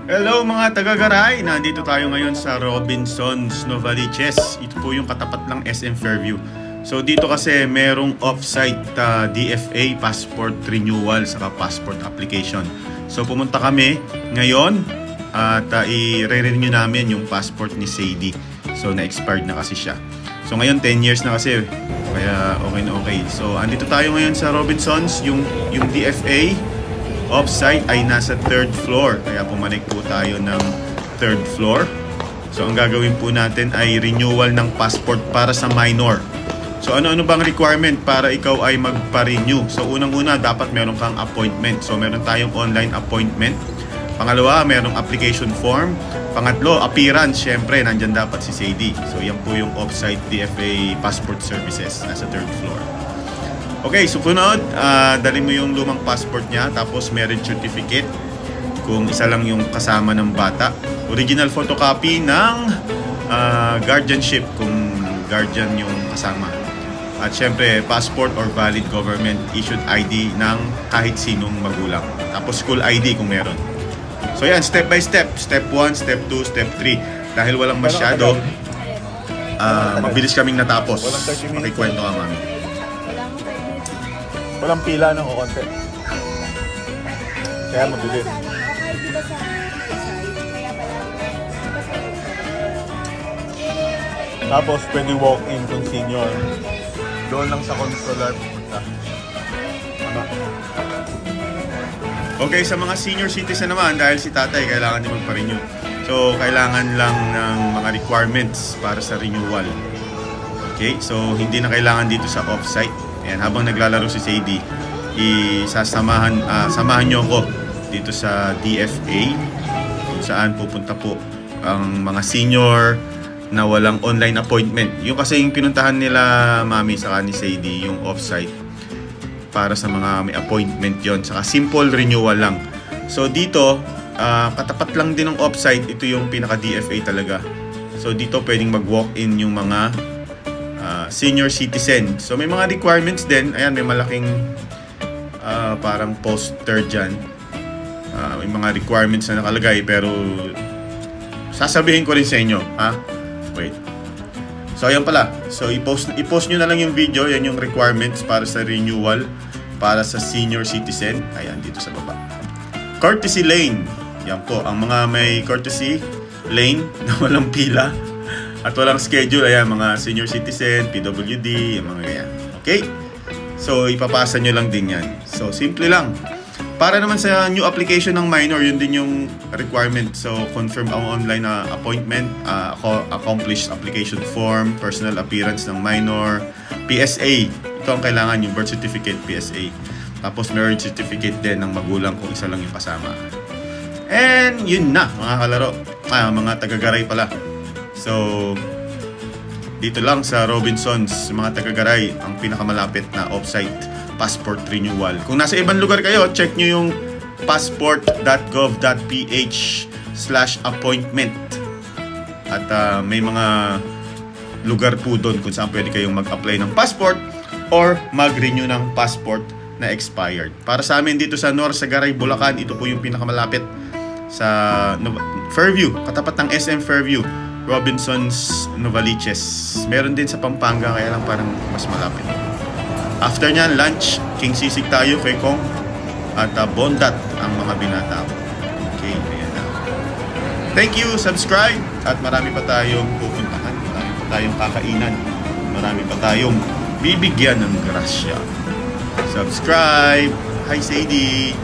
Hello mga taga-Garay! Nandito tayo ngayon sa Robinsons Novaliches. Ito po yung katapat lang SM Fairview. So dito kasi merong off-site DFA passport renewal saka passport application. So pumunta kami ngayon at i-renew namin yung passport ni Sadie. So na-expired na kasi siya. So ngayon 10 years na kasi, kaya okay na okay. So andito tayo ngayon sa Robinsons, yung DFA off-site ay nasa 3rd floor. Kaya pumanik po tayo ng 3rd floor. So ang gagawin po natin ay renewal ng passport para sa minor. So ano-ano bang requirement para ikaw ay magpa-renew? So unang-una, dapat meron kang appointment. So meron tayong online appointment. Pangalawa, merong application form. Pangatlo, appearance. Syempre, nandyan dapat si Sadie. So yan po yung off-site DFA passport services nasa 3rd floor. Okay, supunod, dali mo yung lumang passport niya, tapos marriage certificate kung isa lang yung kasama ng bata. Original photocopy ng guardianship kung guardian yung kasama. At syempre, passport or valid government issued ID ng kahit sinong magulang. Tapos school ID kung meron. So yan, step by step. Step 1, step 2, step 3. Dahil walang masyado, mabilis kaming natapos. Pakikwento ka, mami. Walang pila ng kukonti. Kaya mabilis. Tapos pwede walk-in kung senior. Doon lang sa consular pupunta. Ano? Okay, sa mga senior citizen naman, dahil si tatay kailangan din magpa-renew. So, kailangan lang ng mga requirements para sa renewal. Okay, so hindi na kailangan dito sa off-site. Ayan, habang naglalaro si Sadie, samahan nyo ako dito sa DFA kung saan pupunta po ang mga senior na walang online appointment. Yung kasi yung pinuntahan nila mami saka ni Sadie, yung off-site para sa mga may appointment yon, saka simple renewal lang. So dito, katapat lang din ng off-site, ito yung pinaka DFA talaga. So dito pwedeng mag-walk-in yung mga senior citizen. So may mga requirements din. Ayan, may malaking parang poster dyan. May mga requirements na nakalagay, pero sasabihin ko rin sa inyo. Wait. So ayan pala. So i-post nyo na lang yung video. Yan yung requirements para sa renewal para sa senior citizen. Ayan, dito sa baba. Courtesy lane. Yan po. Ang mga may courtesy lane na walang pila at walang schedule, ayan, mga senior citizen, PWD, yung mga ganyan. Okay? So, ipapasa nyo lang din yan. So, simple lang. Para naman sa new application ng minor, yun din yung requirement. So, confirm ang online appointment, accomplished application form, personal appearance ng minor, PSA. Ito ang kailangan, yung birth certificate, PSA. Tapos, marriage certificate din ng magulang kung isa lang yung kasama. And, yun na, mga kalaro. Mga taga-Garay pala. So, dito lang sa Robinsons, mga taga-Garay, ang pinakamalapit na off-site passport renewal. Kung nasa ibang lugar kayo, check nyo yung passport.gov.ph/appointment. At may mga lugar po doon kung saan pwede kayong mag-apply ng passport or mag-renew ng passport na expired. Para sa amin dito sa Sagaray, Bulacan, ito po yung pinakamalapit sa Fairview, katapat ng SM Fairview. Robinsons Novaliches. Meron din sa Pampanga, kaya lang parang mas malapit. After nyan, lunch, King Sisig tayo kay Kong at Bondat ang mga binata ko. Okay, ayan na. Thank you, subscribe, at marami pa tayong pupuntahan, marami pa tayong kakainan, marami pa tayong bibigyan ng grasya. Subscribe! Hi Sadie!